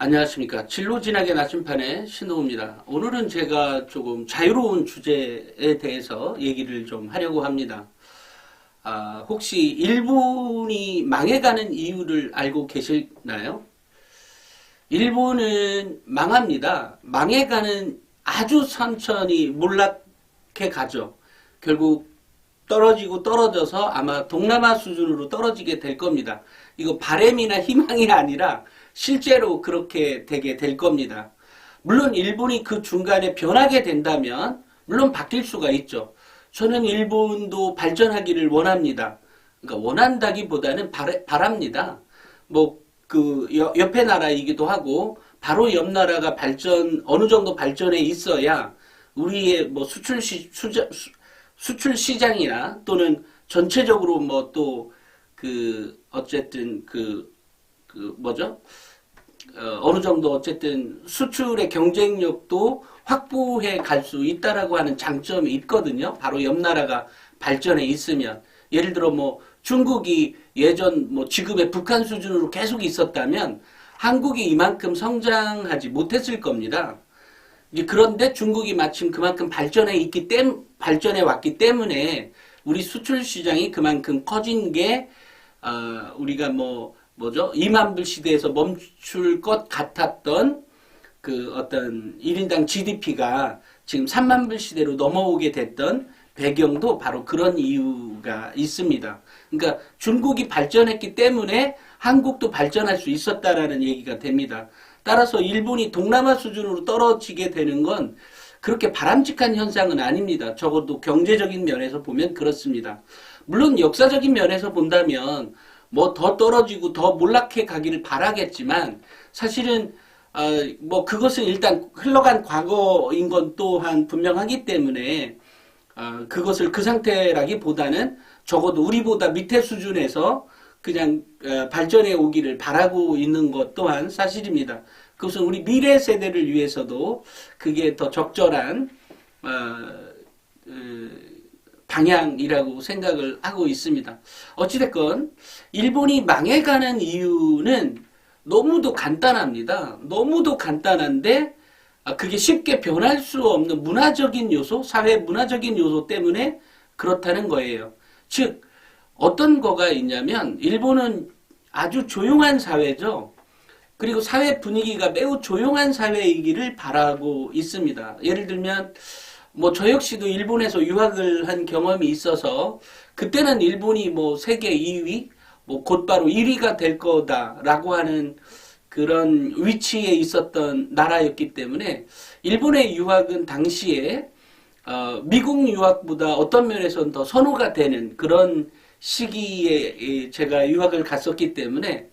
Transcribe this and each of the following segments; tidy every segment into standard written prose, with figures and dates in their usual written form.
안녕하십니까. 진로진학의 나침판의 신호입니다. 오늘은 제가 조금 자유로운 주제에 대해서 얘기를 좀 하려고 합니다. 혹시 일본이 망해가는 이유를 알고 계시나요? 일본은 망합니다. 망해가는 아주 천천히 몰락해 가죠. 결국 떨어지고 떨어져서 아마 동남아 수준으로 떨어지게 될 겁니다. 이거 바람이나 희망이 아니라 실제로 그렇게 되게 될 겁니다. 물론 일본이 그 중간에 변하게 된다면 물론 바뀔 수가 있죠. 저는 일본도 발전하기를 원합니다. 그러니까 원한다기보다는 바랍니다. 옆에 나라이기도 하고 바로 옆 나라가 어느 정도 발전해 있어야 우리의 수출 시장이나 또는 전체적으로 어쨌든 어느 정도 어쨌든 수출의 경쟁력도 확보해 갈 수 있다라고 하는 장점이 있거든요. 바로 옆 나라가 발전해 있으면. 예를 들어 중국이 예전 지금의 북한 수준으로 계속 있었다면 한국이 이만큼 성장하지 못했을 겁니다. 그런데 중국이 마침 그만큼 발전해 왔기 때문에 우리 수출 시장이 그만큼 커진 게 우리가 이만불 시대에서 멈출 것 같았던 그 어떤 1인당 GDP가 지금 3만불 시대로 넘어오게 됐던 배경도 바로 그런 이유가 있습니다. 그러니까 중국이 발전했기 때문에 한국도 발전할 수 있었다라는 얘기가 됩니다. 따라서 일본이 동남아 수준으로 떨어지게 되는 건 그렇게 바람직한 현상은 아닙니다. 적어도 경제적인 면에서 보면 그렇습니다. 물론 역사적인 면에서 본다면 더 떨어지고 더 몰락해 가기를 바라겠지만 사실은 그것은 일단 흘러간 과거인 건 또한 분명하기 때문에 그것을 그 상태라기보다는 적어도 우리보다 밑에 수준에서 그냥 발전해 오기를 바라고 있는 것 또한 사실입니다. 그것은 우리 미래 세대를 위해서도 그게 더 적절한 방향이라고 생각을 하고 있습니다. 어찌됐건 일본이 망해가는 이유는 너무도 간단합니다. 너무도 간단한데 그게 쉽게 변할 수 없는 문화적인 요소, 사회 문화적인 요소 때문에 그렇다는 거예요. 즉 어떤 거가 있냐면 일본은 아주 조용한 사회죠. 그리고 사회 분위기가 매우 조용한 사회이기를 바라고 있습니다. 예를 들면 저 역시도 일본에서 유학을 한 경험이 있어서 그때는 일본이 세계 2위, 곧바로 1위가 될 거다라고 하는 그런 위치에 있었던 나라였기 때문에 일본의 유학은 당시에 미국 유학보다 어떤 면에서는 더 선호가 되는 그런 시기에 제가 유학을 갔었기 때문에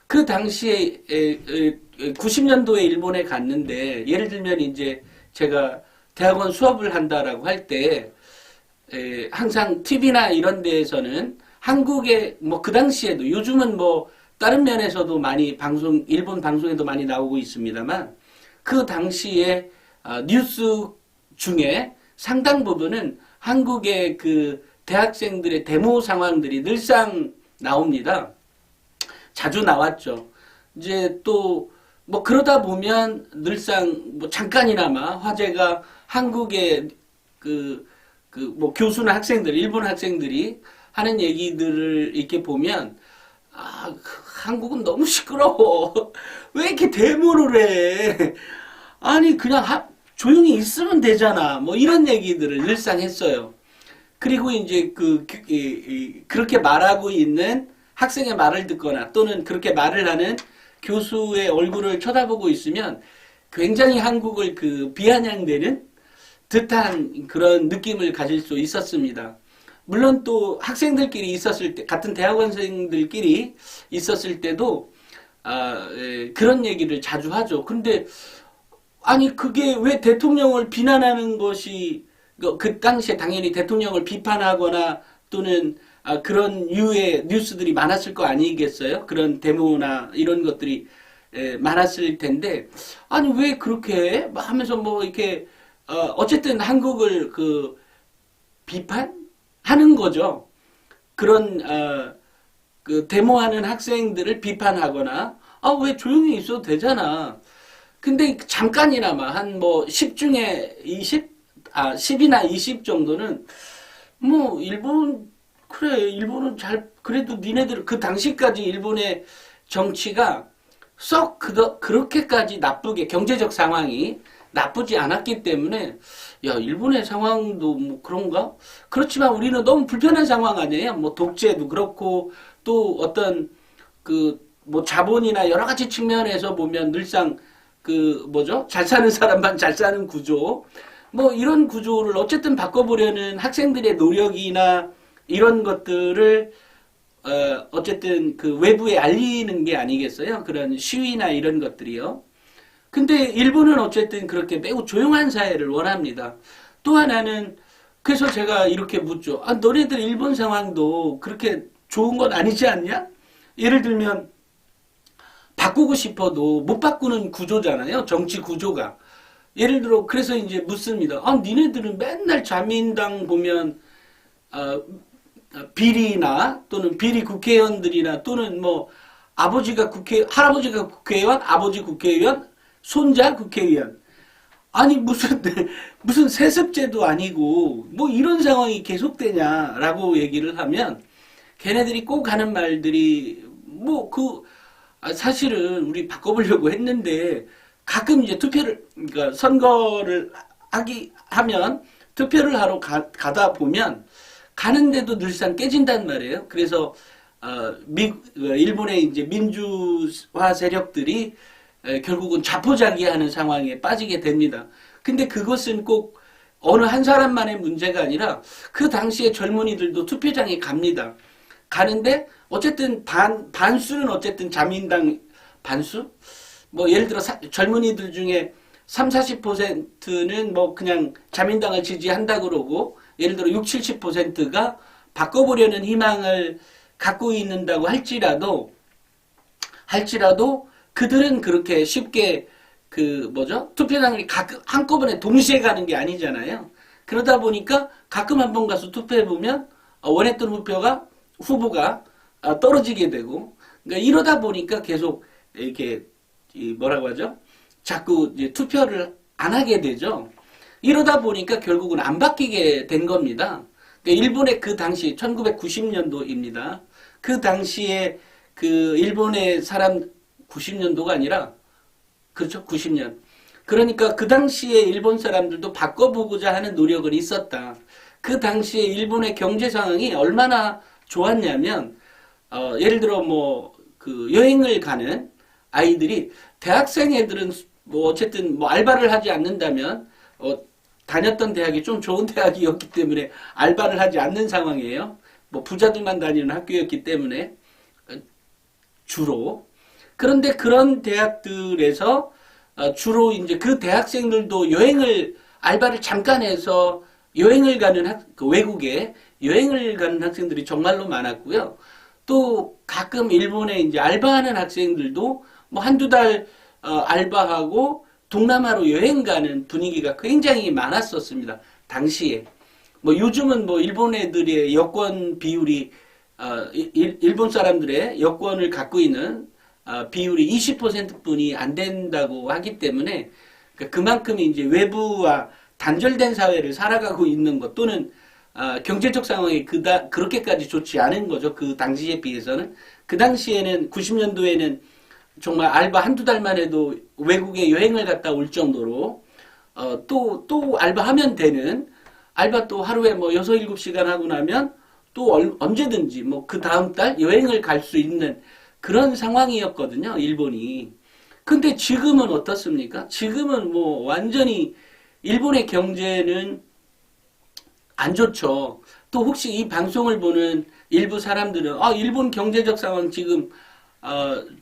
그 당시에 90년도에 일본에 갔는데 예를 들면 이제 제가 대학원 수업을 한다라고 할 때 항상 TV나 이런 데에서는 한국의 그 당시에도 요즘은 다른 면에서도 많이 일본 방송에도 많이 나오고 있습니다만 그 당시에 뉴스 중에 상당 부분은 한국의 그 대학생들의 데모 상황들이 늘상 나옵니다. 자주 나왔죠. 이제 또 그러다 보면 늘상 잠깐이나마 화제가 한국의 교수나 학생들, 일본 학생들이 하는 얘기들을 이렇게 보면 한국은 너무 시끄러워. 왜 이렇게 데모를 해? 아니 그냥 조용히 있으면 되잖아. 이런 얘기들을 늘상 했어요. 그리고 이제 그렇게 말하고 있는 학생의 말을 듣거나 또는 그렇게 말을 하는 교수의 얼굴을 쳐다보고 있으면 굉장히 한국을 비아냥대는 듯한 그런 느낌을 가질 수 있었습니다. 물론 또 학생들끼리 있었을 때, 같은 대학원생들끼리 있었을 때도 그런 얘기를 자주 하죠. 근데 아니 그게 왜 대통령을 비난하는 것이 그 당시에 당연히 대통령을 비판하거나 또는 그런 유의 뉴스들이 많았을 거 아니겠어요? 그런 데모나 이런 것들이 많았을 텐데 아니 왜 그렇게 해? 하면서 이렇게 어쨌든 한국을 비판하는 거죠. 그런 데모하는 학생들을 비판하거나 아, 왜 조용히 있어도 되잖아. 근데 잠깐이나마 한 뭐 10 중에 20? 10이나 20 정도는 뭐 일본 그래 일본은 잘 그래도 니네들 그 당시까지 일본의 정치가 썩 그렇게까지 나쁘게 경제적 상황이 나쁘지 않았기 때문에 야 일본의 상황도 뭐 그런가? 그렇지만 우리는 너무 불편한 상황 아니에요? 뭐 독재도 그렇고 또 어떤 그 뭐 자본이나 여러 가지 측면에서 보면 늘상 그 뭐죠? 잘 사는 사람만 잘 사는 구조 뭐 이런 구조를 어쨌든 바꿔보려는 학생들의 노력이나 이런 것들을 어쨌든 그 외부에 알리는 게 아니겠어요? 그런 시위나 이런 것들이요. 근데 일본은 어쨌든 그렇게 매우 조용한 사회를 원합니다. 또 하나는 그래서 제가 이렇게 묻죠. 아, 너네들 일본 상황도 그렇게 좋은 건 아니지 않냐? 예를 들면 바꾸고 싶어도 못 바꾸는 구조잖아요. 정치 구조가. 예를 들어 그래서 이제 묻습니다. 아, 니네들은 맨날 자민당 보면 비리나 또는 비리 국회의원들이나 또는 뭐 할아버지가 국회의원, 아버지 국회의원, 손자 국회의원. 아니 무슨 세습제도 아니고 뭐 이런 상황이 계속되냐라고 얘기를 하면 걔네들이 꼭 하는 말들이 사실은 우리 바꿔보려고 했는데 가끔 이제 그러니까 선거를 하면 투표를 하러 가다 보면 가는데도 늘상 깨진단 말이에요. 그래서 일본의 이제 민주화 세력들이 결국은 자포자기하는 상황에 빠지게 됩니다. 근데 그것은 꼭 어느 한 사람만의 문제가 아니라 그 당시에 젊은이들도 투표장에 갑니다. 가는데 어쨌든 반수는 어쨌든 자민당 반수? 뭐 예를 들어 젊은이들 중에 3, 40%는 뭐 그냥 자민당을 지지한다 그러고 예를 들어 6, 70%가 바꿔보려는 희망을 갖고 있는다고 할지라도 그들은 그렇게 쉽게 투표장을 한꺼번에 동시에 가는 게 아니잖아요. 그러다 보니까 가끔 한번 가서 투표해보면 원했던 후보가 떨어지게 되고 그러니까 이러다 보니까 계속 이렇게 뭐라고 하죠? 자꾸 이제 투표를 안 하게 되죠. 이러다 보니까 결국은 안 바뀌게 된 겁니다. 그러니까 일본의 그 당시 1990년도입니다. 그 당시에 그 일본의 사람 90년도가 아니라 그렇죠? 90년. 그러니까 그 당시에 일본 사람들도 바꿔보고자 하는 노력은 있었다. 그 당시에 일본의 경제 상황이 얼마나 좋았냐면 예를 들어 그 여행을 가는 아이들이 대학생 애들은 뭐 어쨌든 뭐 알바를 하지 않는다면 다녔던 대학이 좀 좋은 대학이었기 때문에 알바를 하지 않는 상황이에요. 뭐 부자들만 다니는 학교였기 때문에 주로. 그런데 그런 대학들에서 주로 이제 그 대학생들도 알바를 잠깐 해서 여행을 가는 외국에 여행을 가는 학생들이 정말로 많았고요. 또 가끔 일본에 이제 알바하는 학생들도 뭐 한두 달 알바하고 동남아로 여행 가는 분위기가 굉장히 많았었습니다. 당시에. 뭐 요즘은 뭐 일본 애들의 여권 비율이 일본 사람들의 여권을 갖고 있는 비율이 20%뿐이 안 된다고 하기 때문에 그만큼 이제 외부와 단절된 사회를 살아가고 있는 것 또는 경제적 상황이 그렇게까지 좋지 않은 거죠. 그 당시에 비해서는. 그 당시에는 90년도에는 정말 알바 한두 달만 해도 외국에 여행을 갔다 올 정도로 또 알바하면 되는 알바 또 하루에 뭐 6, 7시간 하고 나면 또 언제든지 뭐 그 다음 달 여행을 갈 수 있는 그런 상황이었거든요. 일본이. 근데 지금은 어떻습니까? 지금은 뭐 완전히 일본의 경제는 안 좋죠. 또 혹시 이 방송을 보는 일부 사람들은 일본 경제적 상황 지금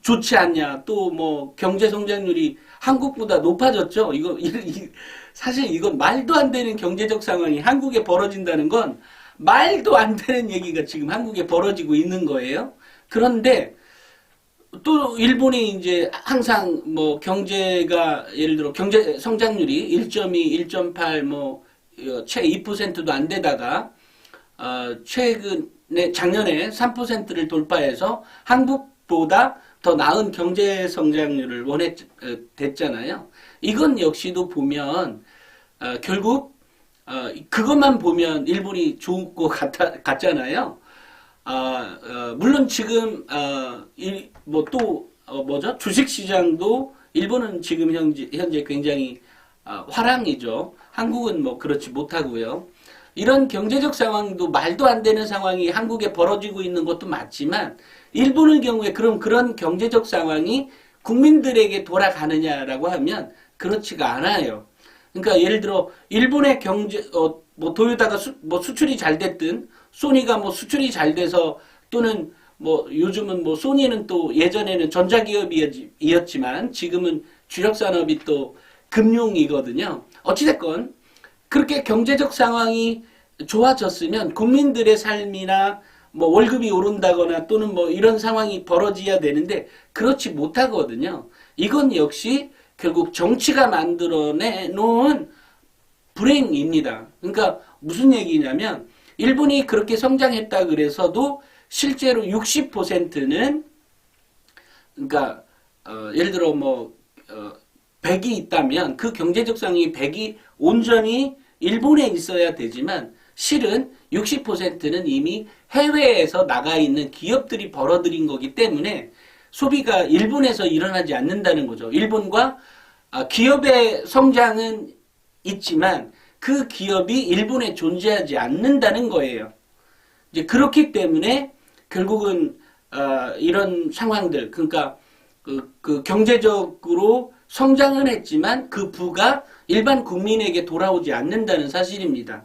좋지 않냐. 또 뭐 경제 성장률이 한국보다 높아졌죠. 사실 이건 말도 안 되는 경제적 상황이 한국에 벌어진다는 건 말도 안 되는 얘기가 지금 한국에 벌어지고 있는 거예요. 그런데 또 일본이 이제 항상 뭐 경제가 예를 들어 경제 성장률이 1.2, 1.8 채 2%도 안 되다가 최근에 작년에 3%를 돌파해서 한국보다 더 나은 경제 성장률을 됐잖아요. 이건 역시도 보면 결국 그것만 보면 일본이 좋은 것 같잖아요. 물론 지금 뭐죠? 주식 시장도 일본은 지금 현재 굉장히 화랑이죠. 한국은 뭐 그렇지 못하고요. 이런 경제적 상황도 말도 안 되는 상황이 한국에 벌어지고 있는 것도 맞지만 일본의 경우에 그런 경제적 상황이 국민들에게 돌아가느냐라고 하면 그렇지가 않아요. 그러니까 예를 들어 일본의 뭐 도요타가 수출이 잘 됐든 소니가 뭐 수출이 잘 돼서 또는 뭐 요즘은 뭐 소니는 또 예전에는 전자기업이었지만 지금은 주력 산업이 또 금융이거든요. 어찌됐건 그렇게 경제적 상황이 좋아졌으면 국민들의 삶이나 뭐 월급이 오른다거나 또는 뭐 이런 상황이 벌어져야 되는데 그렇지 못하거든요. 이건 역시 결국 정치가 만들어내놓은 불행입니다. 그러니까 무슨 얘기냐면 일본이 그렇게 성장했다 그래서도 실제로 60%는 그러니까 예를 들어 뭐 100이 있다면 그 경제적 상황이 100이 온전히 일본에 있어야 되지만 실은 60%는 이미 해외에서 나가 있는 기업들이 벌어들인 거기 때문에 소비가 일본에서 일어나지 않는다는 거죠. 일본과 기업의 성장은 있지만 그 기업이 일본에 존재하지 않는다는 거예요. 이제 그렇기 때문에 결국은 이런 상황들 그러니까 그 경제적으로 성장은 했지만 그 부가 일반 국민에게 돌아오지 않는다는 사실입니다.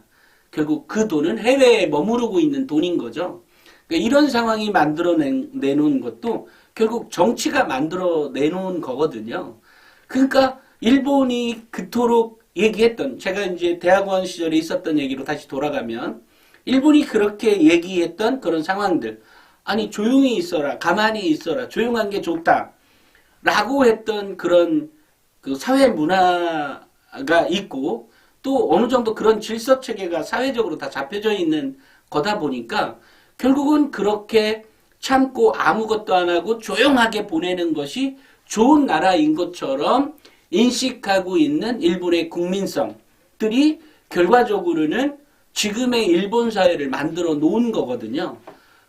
결국 그 돈은 해외에 머무르고 있는 돈인 거죠. 그러니까 이런 상황이 만들어내놓은 것도 결국 정치가 만들어내놓은 거거든요. 그러니까 일본이 그토록 얘기했던 제가 이제 대학원 시절에 있었던 얘기로 다시 돌아가면 일본이 그렇게 얘기했던 그런 상황들 아니 조용히 있어라 가만히 있어라 조용한 게 좋다 라고 했던 그런 그 사회 문화가 있고 또 어느 정도 그런 질서 체계가 사회적으로 다 잡혀져 있는 거다 보니까 결국은 그렇게 참고 아무것도 안 하고 조용하게 보내는 것이 좋은 나라인 것처럼 인식하고 있는 일본의 국민성들이 결과적으로는 지금의 일본 사회를 만들어 놓은 거거든요.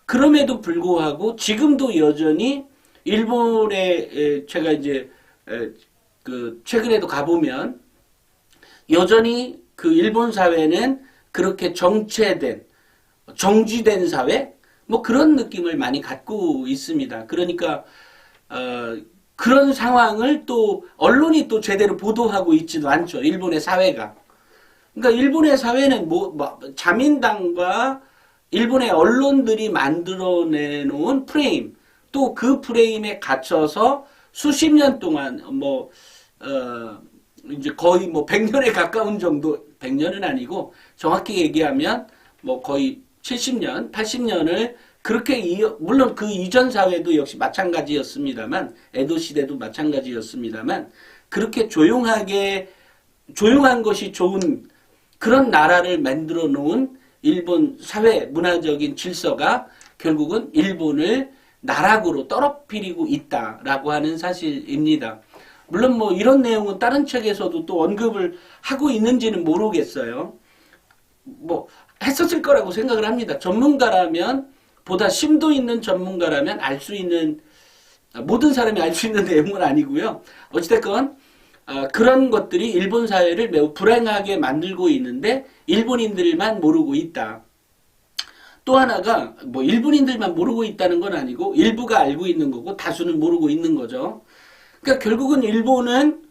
그럼에도 불구하고 지금도 여전히 일본에 제가 이제 그 최근에도 가보면 여전히 그 일본 사회는 그렇게 정체된 정지된 사회 뭐 그런 느낌을 많이 갖고 있습니다. 그러니까 그런 상황을 또 언론이 또 제대로 보도하고 있지도 않죠. 일본의 사회가. 그러니까 일본의 사회는 자민당과 일본의 언론들이 만들어내놓은 프레임 또 그 프레임에 갇혀서 수십 년 동안 이제 거의 100년에 가까운 정도 100년은 아니고 정확히 얘기하면 거의 70년, 80년을 그렇게 물론 그 이전 사회도 역시 마찬가지였습니다만 에도 시대도 마찬가지였습니다만 그렇게 조용한 것이 좋은 그런 나라를 만들어 놓은 일본 사회 문화적인 질서가 결국은 일본을 나락으로 떨어뜨리고 있다라고 하는 사실입니다. 물론 이런 내용은 다른 책에서도 또 언급을 하고 있는지는 모르겠어요. 했었을 거라고 생각을 합니다. 전문가라면 보다 심도 있는 전문가라면 알 수 있는 모든 사람이 알 수 있는 내용은 아니고요. 어찌됐건 그런 것들이 일본 사회를 매우 불행하게 만들고 있는데 일본인들만 모르고 있다. 또 하나가 일본인들만 모르고 있다는 건 아니고 일부가 알고 있는 거고 다수는 모르고 있는 거죠. 그러니까 결국은 일본은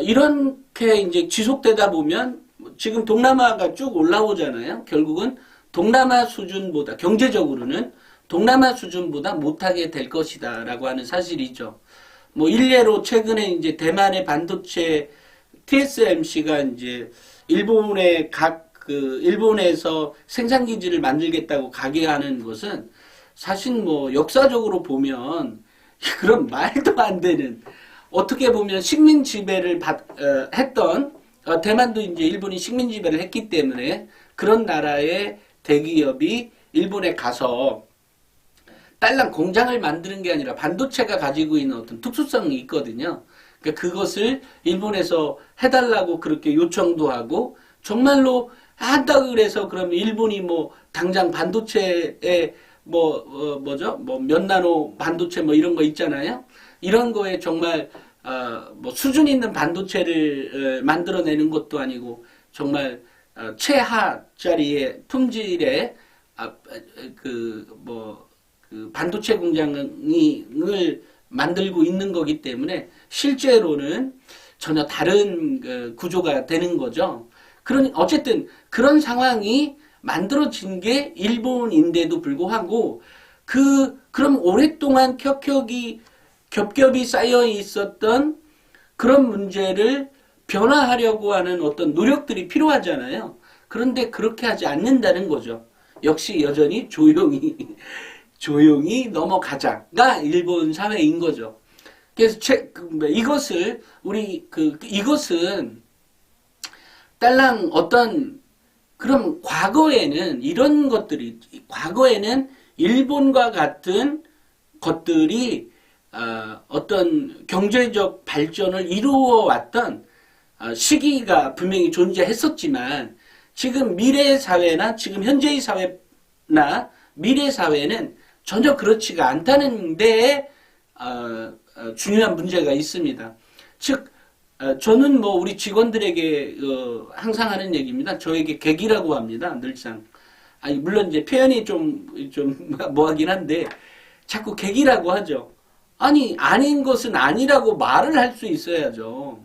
이렇게 이제 지속되다 보면 지금 동남아가 쭉 올라오잖아요. 결국은 동남아 수준보다 경제적으로는 동남아 수준보다 못하게 될 것이다라고 하는 사실이죠. 일례로 최근에 이제 대만의 반도체 TSMC가 이제 일본에서 생산 기지를 만들겠다고 가게하는 것은 사실 역사적으로 보면 그런 말도 안 되는 어떻게 보면 식민 지배를 했던 대만도 이제 일본이 식민 지배를 했기 때문에 그런 나라의 대기업이 일본에 가서 딸랑 공장을 만드는 게 아니라 반도체가 가지고 있는 어떤 특수성이 있거든요. 그러니까 그것을 일본에서 해달라고 그렇게 요청도 하고 정말로 한다 그래서 그러면 일본이 뭐 당장 반도체에 뭐죠? 뭐 몇 나노 반도체 뭐 이런 거 있잖아요. 이런 거에 정말 뭐 수준 있는 반도체를 만들어내는 것도 아니고 정말 최하짜리의 품질의 그 반도체 공장을 만들고 있는 거기 때문에 실제로는 전혀 다른 구조가 되는 거죠. 그러니 어쨌든 그런 상황이 만들어진 게 일본인데도 불구하고 그럼 오랫동안 겹겹이 쌓여 있었던 그런 문제를 변화하려고 하는 어떤 노력들이 필요하잖아요. 그런데 그렇게 하지 않는다는 거죠. 역시 여전히 조용히 넘어가자가 일본 사회인 거죠. 그래서 이것을 이것은 딸랑 그럼 과거에는 이런 것들이 과거에는 일본과 같은 것들이 어떤 경제적 발전을 이루어 왔던 시기가 분명히 존재했었지만 지금 미래 사회나 지금 현재의 사회나 미래 사회는 전혀 그렇지가 않다는 데에 중요한 문제가 있습니다. 즉 저는 뭐 우리 직원들에게 항상 하는 얘기입니다. 저에게 객이라고 합니다. 늘상. 아니 물론 이제 표현이 좀 뭐하긴 한데 자꾸 객이라고 하죠. 아니 아닌 것은 아니라고 말을 할 수 있어야죠.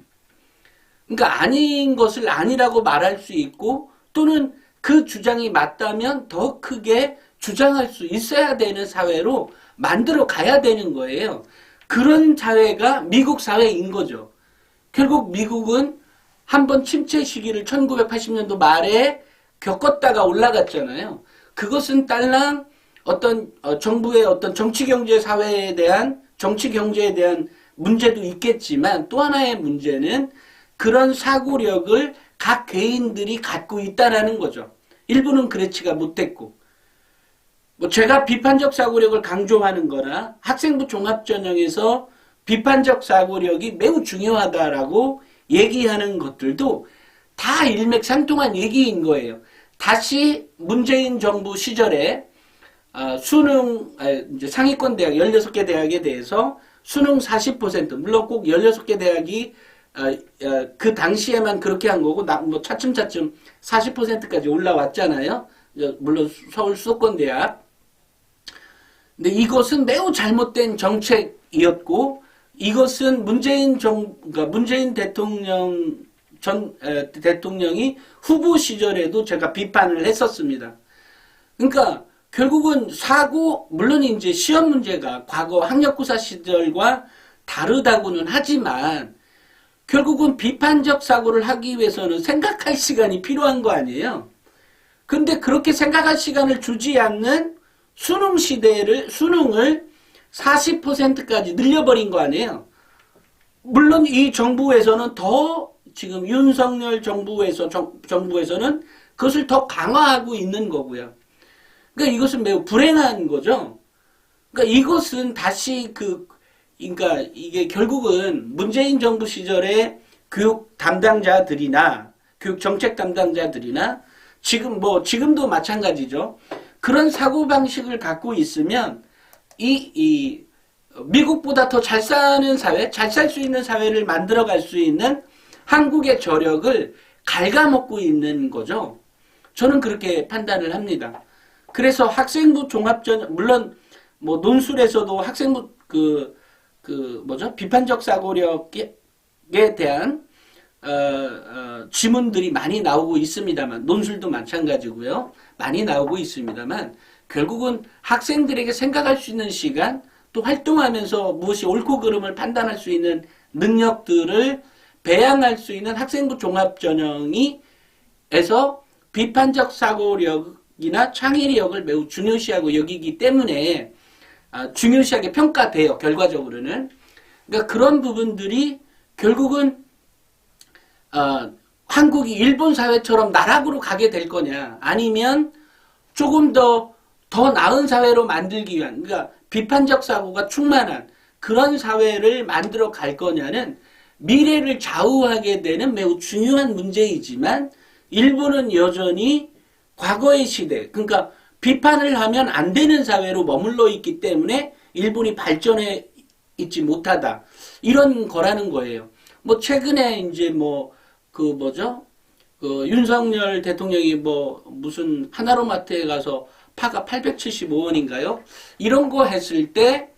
그러니까 아닌 것을 아니라고 말할 수 있고 또는 그 주장이 맞다면 더 크게 주장할 수 있어야 되는 사회로 만들어 가야 되는 거예요. 그런 사회가 미국 사회인 거죠. 결국 미국은 한번 침체 시기를 1980년도 말에 겪었다가 올라갔잖아요. 그것은 딸랑 어떤 정부의 어떤 정치 경제 사회에 대한 정치 경제에 대한 문제도 있겠지만 또 하나의 문제는 그런 사고력을 각 개인들이 갖고 있다라는 거죠. 일부는 그렇지가 못했고 뭐 제가 비판적 사고력을 강조하는 거나 학생부 종합전형에서 비판적 사고력이 매우 중요하다라고 얘기하는 것들도 다 일맥상통한 얘기인 거예요. 다시 문재인 정부 시절에 수능 이제 상위권 대학 16개 대학에 대해서 수능 40% 물론 꼭 16개 대학이 그 당시에만 그렇게 한 거고 뭐 차츰차츰 40%까지 올라왔잖아요. 물론 서울 수도권 대학. 근데 이것은 매우 잘못된 정책이었고 이것은 그러니까 문재인 대통령이 후보 시절에도 제가 비판을 했었습니다. 그러니까 결국은 물론 이제 시험 문제가 과거 학력고사 시절과 다르다고는 하지만 결국은 비판적 사고를 하기 위해서는 생각할 시간이 필요한 거 아니에요. 근데 그렇게 생각할 시간을 주지 않는 수능을 40%까지 늘려버린 거 아니에요. 물론 이 정부에서는 지금 윤석열 정부에서는 그것을 더 강화하고 있는 거고요. 그러니까 이것은 매우 불행한 거죠. 그러니까 이것은 다시 그러니까 이게 결국은 문재인 정부 시절에 교육 담당자들이나 교육 정책 담당자들이나 지금도 마찬가지죠. 그런 사고방식을 갖고 있으면 이 미국보다 더 잘 사는 사회, 잘 살 수 있는 사회를 만들어갈 수 있는 한국의 저력을 갉아먹고 있는 거죠. 저는 그렇게 판단을 합니다. 그래서 학생부 종합전형, 물론 뭐 논술에서도 학생부 비판적 사고력에 대한 지문들이 많이 나오고 있습니다만 논술도 마찬가지고요. 많이 나오고 있습니다만 결국은 학생들에게 생각할 수 있는 시간 또 활동하면서 무엇이 옳고 그름을 판단할 수 있는 능력들을 배양할 수 있는 학생부 종합전형에서 비판적 사고력이나 창의력을 매우 중요시하고 여기기 때문에 중요시하게 평가돼요. 결과적으로는. 그러니까 그런 부분들이 결국은 한국이 일본 사회처럼 나락으로 가게 될 거냐 아니면 조금 더 더 나은 사회로 만들기 위한, 그러니까 비판적 사고가 충만한 그런 사회를 만들어 갈 거냐는 미래를 좌우하게 되는 매우 중요한 문제이지만, 일본은 여전히 과거의 시대, 그러니까 비판을 하면 안 되는 사회로 머물러 있기 때문에 일본이 발전해 있지 못하다, 이런 거라는 거예요. 뭐 최근에 이제 뭐 그 뭐죠? 그 윤석열 대통령이 뭐 무슨 하나로마트에 가서 파가 875원인가요? 이런 거 했을 때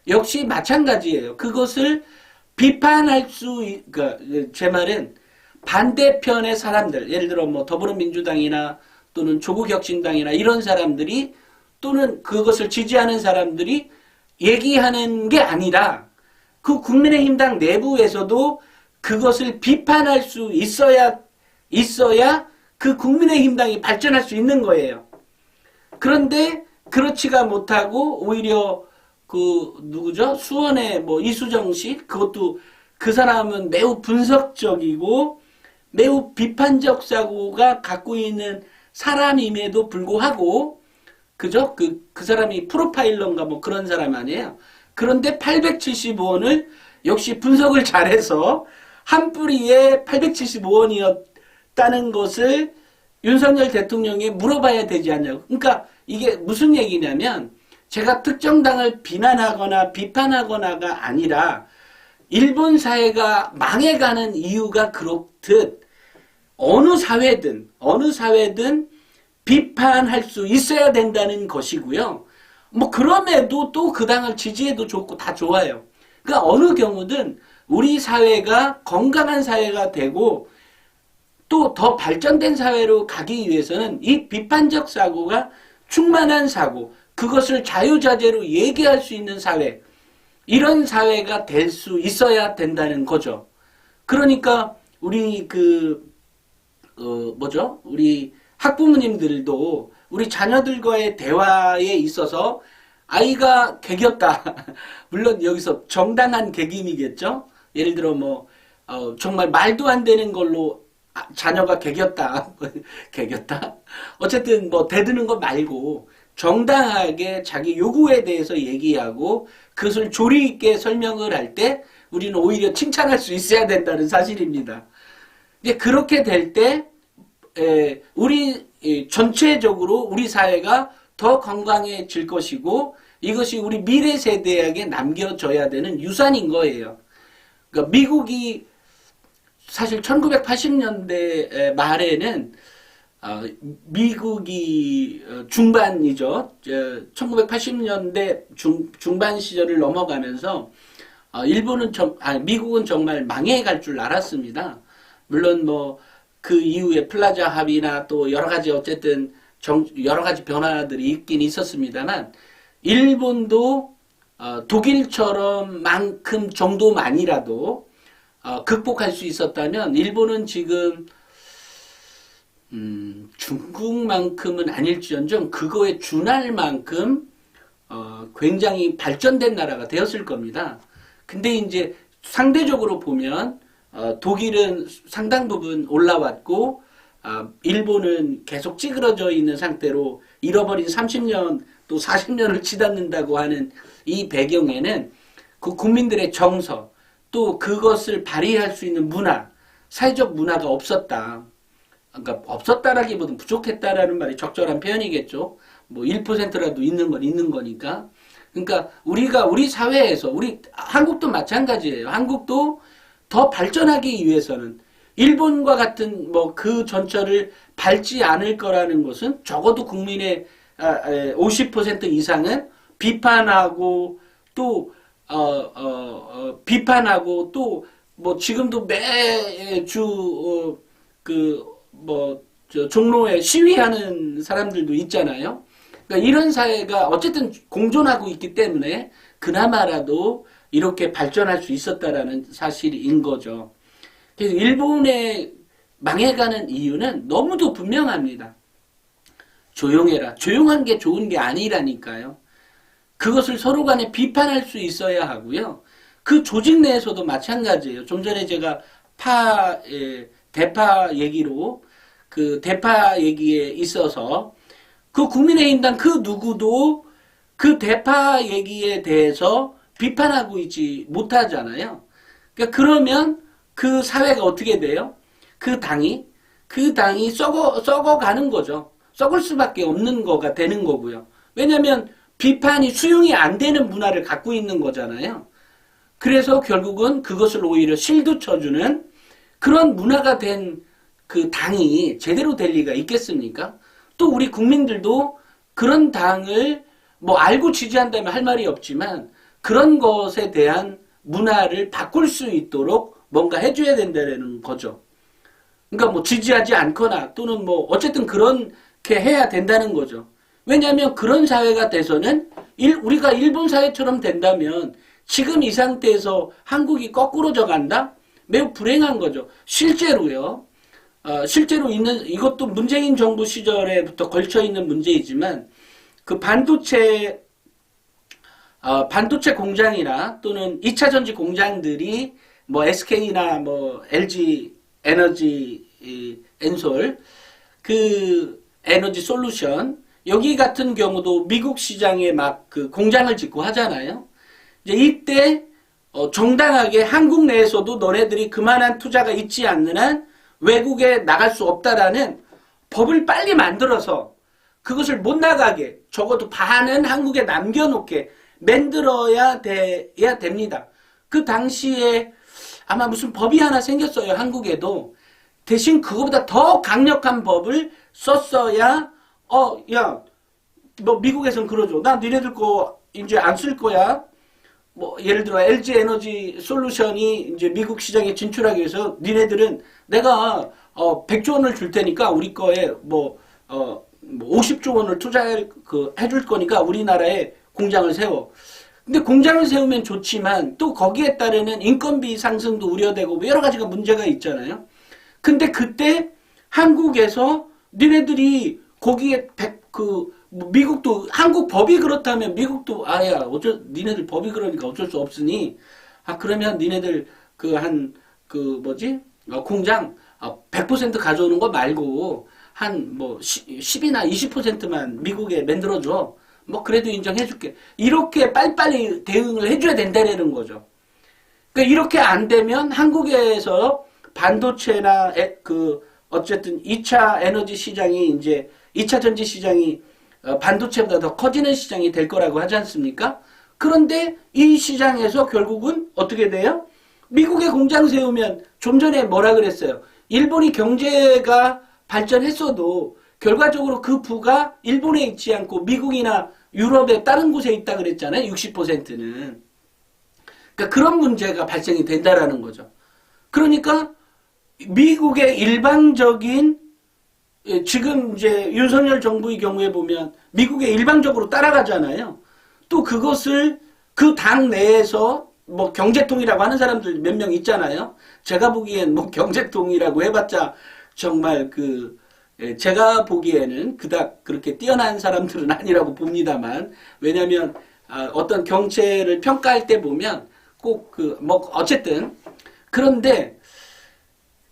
역시 마찬가지예요. 그것을 비판할 수, 그러니까 제 말은 반대편의 사람들, 예를 들어 뭐 더불어민주당이나 또는 조국혁신당이나 이런 사람들이, 또는 그것을 지지하는 사람들이 얘기하는 게 아니라 그 국민의힘당 내부에서도 그것을 비판할 수 있어야 그 국민의힘당이 발전할 수 있는 거예요. 그런데 그렇지가 못하고 오히려 그 누구죠? 수원의 뭐 이수정 씨, 그것도 그 사람은 매우 분석적이고 매우 비판적 사고가 갖고 있는 사람임에도 불구하고, 그죠? 그 사람이 프로파일러인가 뭐 그런 사람 아니에요. 그런데 875원을 역시 분석을 잘해서 한 뿌리에 875원이었다는 것을 윤석열 대통령에 물어봐야 되지 않냐고. 그러니까 이게 무슨 얘기냐면, 제가 특정 당을 비난하거나 비판하거나가 아니라 일본 사회가 망해가는 이유가 그렇듯 어느 사회든 비판할 수 있어야 된다는 것이고요. 뭐 그럼에도 또 그 당을 지지해도 좋고 다 좋아요. 그러니까 어느 경우든 우리 사회가 건강한 사회가 되고 또 더 발전된 사회로 가기 위해서는 이 비판적 사고가 충만한 사고, 그것을 자유자재로 얘기할 수 있는 사회, 이런 사회가 될 수 있어야 된다는 거죠. 그러니까 우리 우리 학부모님들도 우리 자녀들과의 대화에 있어서 아이가 개겼다. 물론 여기서 정당한 개김이겠죠. 예를 들어 뭐 정말 말도 안 되는 걸로 자녀가 개겼다. 개겼다. 어쨌든 뭐 대드는 거 말고 정당하게 자기 요구에 대해서 얘기하고 그것을 조리 있게 설명을 할 때 우리는 오히려 칭찬할 수 있어야 된다는 사실입니다. 이제 그렇게 될 때 우리 전체적으로 우리 사회가 더 건강해질 것이고, 이것이 우리 미래 세대에게 남겨져야 되는 유산인 거예요. 그러니까 미국이 사실 1980년대 말에는 미국이 중반이죠. 1980년대 중반 시절을 넘어가면서 미국은 정말 망해갈 줄 알았습니다. 물론 뭐 그 이후에 플라자 합의나 또 여러 가지 어쨌든 여러 가지 변화들이 있긴 있었습니다만, 일본도 독일처럼 만큼 정도만이라도 극복할 수 있었다면, 일본은 지금 중국만큼은 아닐지언정 그거에 준할 만큼 굉장히 발전된 나라가 되었을 겁니다. 근데 이제 상대적으로 보면 독일은 상당 부분 올라왔고 일본은 계속 찌그러져 있는 상태로 잃어버린 30년 또 40년을 치닫는다고 하는 이 배경에는 그 국민들의 정서, 또 그것을 발휘할 수 있는 문화, 사회적 문화가 없었다. 그러니까 없었다라기보다는 부족했다라는 말이 적절한 표현이겠죠. 뭐 1%라도 있는 건 있는 거니까. 그러니까 우리 사회에서, 우리 한국도 마찬가지예요. 한국도 더 발전하기 위해서는 일본과 같은 뭐 그 전철을 밟지 않을 거라는 것은 적어도 국민의 50% 이상은 비판하고 또 비판하고 또 뭐 지금도 매주 종로에 시위하는 사람들도 있잖아요. 그러니까 이런 사회가 어쨌든 공존하고 있기 때문에 그나마라도 이렇게 발전할 수 있었다라는 사실인 거죠. 그래서 일본의 망해가는 이유는 너무도 분명합니다. 조용해라. 조용한 게 좋은 게 아니라니까요. 그것을 서로 간에 비판할 수 있어야 하고요. 그 조직 내에서도 마찬가지예요. 좀 전에 제가 대파 얘기로, 그 대파 얘기에 있어서 그 국민의힘당 그 누구도 그 대파 얘기에 대해서 비판하고 있지 못하잖아요. 그러니까 그러면 그 사회가 어떻게 돼요? 그 당이 썩어가는 거죠. 썩을 수밖에 없는 거가 되는 거고요. 왜냐하면 비판이 수용이 안 되는 문화를 갖고 있는 거잖아요. 그래서 결국은 그것을 오히려 실드 쳐주는 그런 문화가 된 그 당이 제대로 될 리가 있겠습니까? 또 우리 국민들도 그런 당을 뭐 알고 지지한다면 할 말이 없지만 그런 것에 대한 문화를 바꿀 수 있도록 뭔가 해줘야 된다는 거죠. 그러니까 뭐 지지하지 않거나 또는 뭐 어쨌든 그렇게 해야 된다는 거죠. 왜냐하면 그런 사회가 돼서는 우리가 일본 사회처럼 된다면 지금 이 상태에서 한국이 거꾸로져 간다? 매우 불행한 거죠. 실제로요. 실제로 있는 이것도 문재인 정부 시절에부터 걸쳐 있는 문제이지만 그 반도체 공장이나 또는 2차 전지 공장들이 뭐 SK나 뭐 LG 에너지 엔솔 그 에너지 솔루션 여기 같은 경우도 미국 시장에 막 그 공장을 짓고 하잖아요. 이제 이때 정당하게 한국 내에서도 너네들이 그만한 투자가 있지 않는 한 외국에 나갈 수 없다라는 법을 빨리 만들어서 그것을 못 나가게 적어도 반은 한국에 남겨놓게 만들어야 됩니다. 그 당시에 아마 무슨 법이 하나 생겼어요. 한국에도. 대신 그거보다 더 강력한 법을 썼어야 야, 너 미국에선 그러죠. 나 니네들 거 이제 안 쓸 거야. 뭐 예를 들어 LG 에너지 솔루션이 이제 미국 시장에 진출하기 위해서 니네들은 내가 100조 원을 줄 테니까 우리 거에 뭐 50조 원을 해줄 거니까 우리나라에 공장을 세워. 근데 공장을 세우면 좋지만 또 거기에 따르는 인건비 상승도 우려되고 뭐 여러 가지가 문제가 있잖아요. 근데 그때 한국에서 니네들이 거기에 미국도 한국 법이 그렇다면 미국도 니네들 법이 그러니까 어쩔 수 없으니 그러면 니네들 공장 100% 가져오는 거 말고 한 뭐 10이나 20%만 미국에 만들어줘. 뭐 그래도 인정해줄게. 이렇게 빨리빨리 대응을 해줘야 된다는 거죠. 그러니까 이렇게 안 되면 한국에서 반도체나 어쨌든 2차 에너지 시장이 이제 2차 전지 시장이 반도체보다 더 커지는 시장이 될 거라고 하지 않습니까? 그런데 이 시장에서 결국은 어떻게 돼요? 미국에 공장 세우면 좀 전에 뭐라 그랬어요? 일본이 경제가 발전했어도 결과적으로 그 부가 일본에 있지 않고 미국이나 유럽의 다른 곳에 있다 그랬잖아요. 60%는. 그러니까 그런 문제가 발생이 된다라는 거죠. 그러니까 미국의 일방적인 지금 이제 윤석열 정부의 경우에 보면 미국에 일방적으로 따라가잖아요. 또 그것을 그 당 내에서 뭐 경제통이라고 하는 사람들 몇 명 있잖아요. 제가 보기엔 뭐 경제통이라고 해봤자 정말 제가 보기에는 그닥 그렇게 뛰어난 사람들은 아니라고 봅니다만 왜냐하면 어떤 경제를 평가할 때 보면 꼭 어쨌든 그런데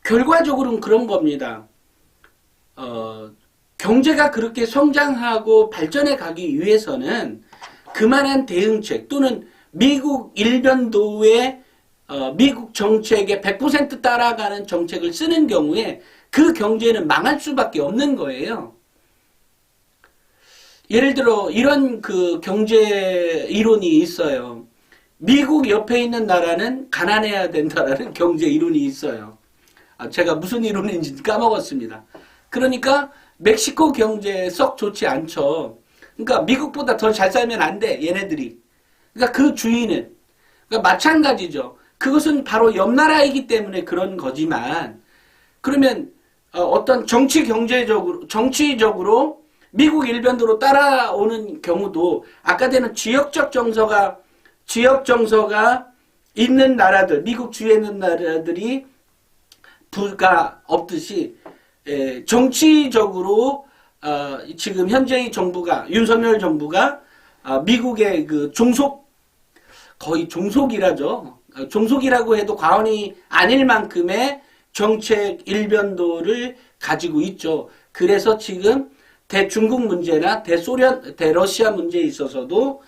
결과적으로는 그런 겁니다. 경제가 그렇게 성장하고 발전해 가기 위해서는 그만한 대응책 또는 미국 일변도의 미국 정책에 100% 따라가는 정책을 쓰는 경우에 그 경제는 망할 수밖에 없는 거예요. 예를 들어 이런 경제 이론이 있어요. 미국 옆에 있는 나라는 가난해야 된다라는 경제 이론이 있어요. 제가 무슨 이론인지 까먹었습니다. 그러니까 멕시코 경제 썩 좋지 않죠. 그러니까 미국보다 더 잘 살면 안 돼, 얘네들이. 그러니까 그 주인은. 그러니까 마찬가지죠. 그것은 바로 옆 나라이기 때문에 그런 거지만 그러면 어떤 정치적으로 미국 일변도로 따라오는 경우도 아까 되는 지역 정서가 있는 나라들, 미국 주위에 있는 나라들이 부가 없듯이 정치적으로 지금 현재의 정부가 윤석열 정부가 미국의 거의 종속이라죠. 종속이라고 해도 과언이 아닐 만큼의 정책 일변도를 가지고 있죠. 그래서 지금 대중국 문제나 대소련, 대러시아 문제에 있어서도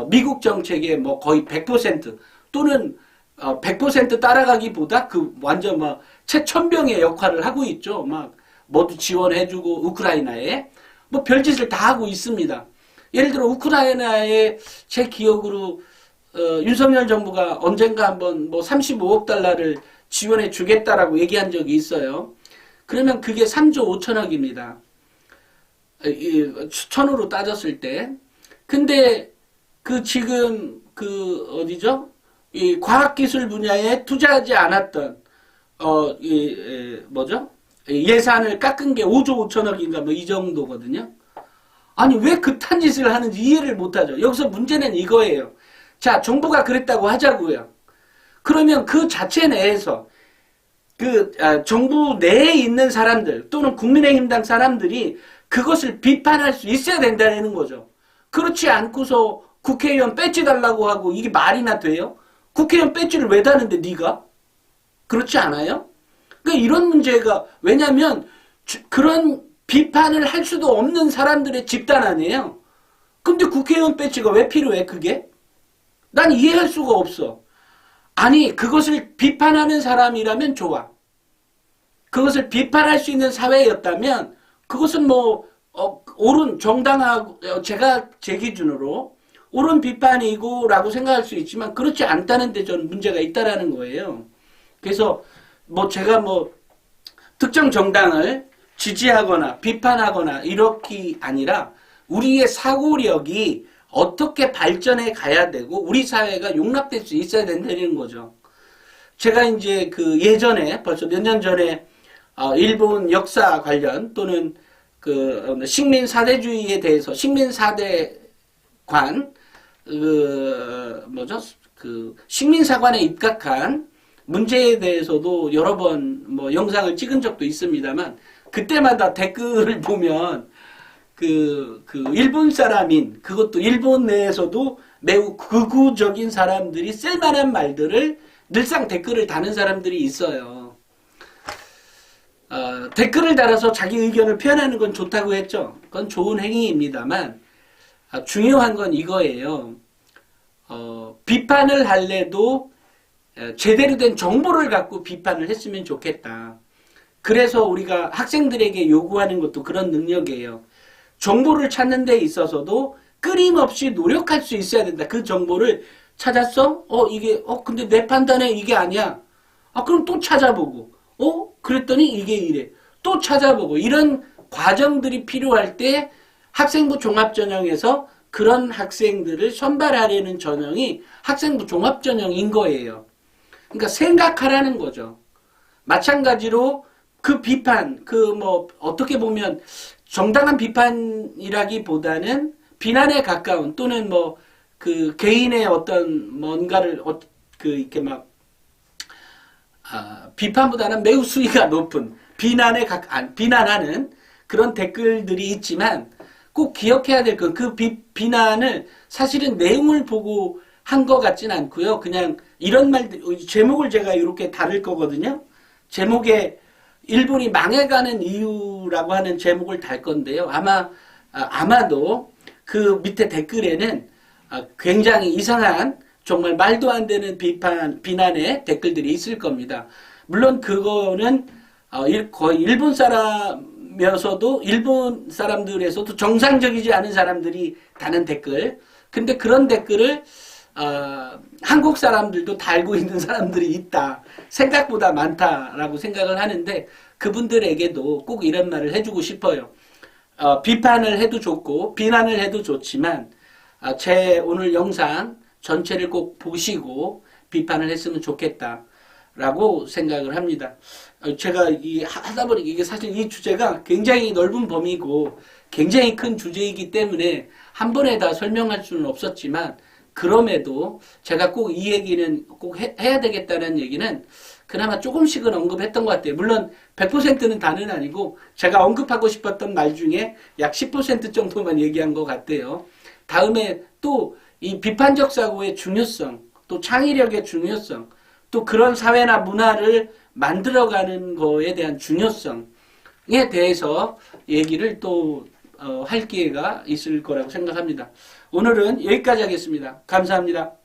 미국 정책의 뭐 거의 100% 또는 100% 따라가기보다 그 완전 막 최천병의 역할을 하고 있죠. 막 모두 지원해주고 우크라이나에 뭐 별짓을 다 하고 있습니다. 예를 들어 우크라이나에 제 기억으로 윤석열 정부가 언젠가 한번 뭐 35억 달러를 지원해 주겠다라고 얘기한 적이 있어요. 그러면 그게 3조 5천억입니다. 천으로 따졌을 때. 근데 그 지금 그 어디죠? 이 과학기술 분야에 투자하지 않았던 뭐죠? 예산을 깎은 게 5조 5천억인가 뭐 이 정도거든요. 아니 왜 그딴 짓을 하는지 이해를 못하죠. 여기서 문제는 이거예요. 자, 정부가 그랬다고 하자고요. 그러면 그 자체 내에서 정부 내에 있는 사람들 또는 국민의힘당 사람들이 그것을 비판할 수 있어야 된다는 거죠. 그렇지 않고서 국회의원 배지 달라고 하고 이게 말이나 돼요? 국회의원 배지를 왜 다는데 네가? 그렇지 않아요? 그러니까 이런 문제가 왜냐하면 그런 비판을 할 수도 없는 사람들의 집단 아니에요. 근데 국회의원 배지가 왜 필요해 그게? 난 이해할 수가 없어. 아니 그것을 비판하는 사람이라면 좋아. 그것을 비판할 수 있는 사회였다면 그것은 뭐 옳은 정당하고 제가 제 기준으로 옳은 비판이고 라고 생각할 수 있지만 그렇지 않다는 데 저는 문제가 있다라는 거예요. 그래서 뭐 제가 뭐 특정 정당을 지지하거나 비판하거나 이렇게 아니라 우리의 사고력이 어떻게 발전해 가야 되고 우리 사회가 용납될 수 있어야 된다는 거죠. 제가 이제 그 예전에 벌써 몇 년 전에 일본 역사 관련 또는 그 식민 사대주의에 대해서 식민 사대관 뭐죠? 그 식민사관에 입각한 문제에 대해서도 여러 번 뭐 영상을 찍은 적도 있습니다만 그때마다 댓글을 보면 그 일본 사람인 그것도 일본 내에서도 매우 극우적인 사람들이 쓸만한 말들을 늘상 댓글을 다는 사람들이 있어요. 댓글을 달아서 자기 의견을 표현하는 건 좋다고 했죠. 그건 좋은 행위입니다만 중요한 건 이거예요. 비판을 할래도 제대로 된 정보를 갖고 비판을 했으면 좋겠다. 그래서 우리가 학생들에게 요구하는 것도 그런 능력이에요. 정보를 찾는 데 있어서도 끊임없이 노력할 수 있어야 된다. 그 정보를 찾았어? 근데 내 판단에 이게 아니야. 그럼 또 찾아보고. 그랬더니 이게 이래. 또 찾아보고. 이런 과정들이 필요할 때 학생부 종합전형에서 그런 학생들을 선발하려는 전형이 학생부 종합전형인 거예요. 그러니까 생각하라는 거죠. 마찬가지로 그 비판, 어떻게 보면 정당한 비판이라기보다는 비난에 가까운 또는 그 개인의 어떤 뭔가를 이렇게 막 비판보다는 매우 수위가 높은 비난하는 그런 댓글들이 있지만 꼭 기억해야 될 건 그 비난을 사실은 내용을 보고 한 것 같진 않고요. 그냥 이런 말들, 제목을 제가 이렇게 다룰 거거든요. 제목에 일본이 망해가는 이유라고 하는 제목을 달 건데요. 아마도 그 밑에 댓글에는 굉장히 이상한 정말 말도 안 되는 비난의 댓글들이 있을 겁니다. 물론 그거는 거의 일본 사람이어서도 일본 사람들에서도 정상적이지 않은 사람들이 다는 댓글. 근데 그런 댓글을 한국 사람들도 달고 있는 사람들이 있다. 생각보다 많다라고 생각을 하는데 그분들에게도 꼭 이런 말을 해주고 싶어요. 비판을 해도 좋고 비난을 해도 좋지만 제 오늘 영상 전체를 꼭 보시고 비판을 했으면 좋겠다라고 생각을 합니다. 제가 하다 보니 이게 사실 이 주제가 굉장히 넓은 범위고 굉장히 큰 주제이기 때문에 한 번에 다 설명할 수는 없었지만 그럼에도 제가 꼭 이 얘기는 꼭 해야 되겠다는 얘기는 그나마 조금씩은 언급했던 것 같아요. 물론 100%는 다는 아니고 제가 언급하고 싶었던 말 중에 약 10% 정도만 얘기한 것 같아요. 다음에 또 이 비판적 사고의 중요성, 또 창의력의 중요성, 또 그런 사회나 문화를 만들어가는 거에 대한 중요성에 대해서 얘기를 또 할 기회가 있을 거라고 생각합니다. 오늘은 여기까지 하겠습니다. 감사합니다.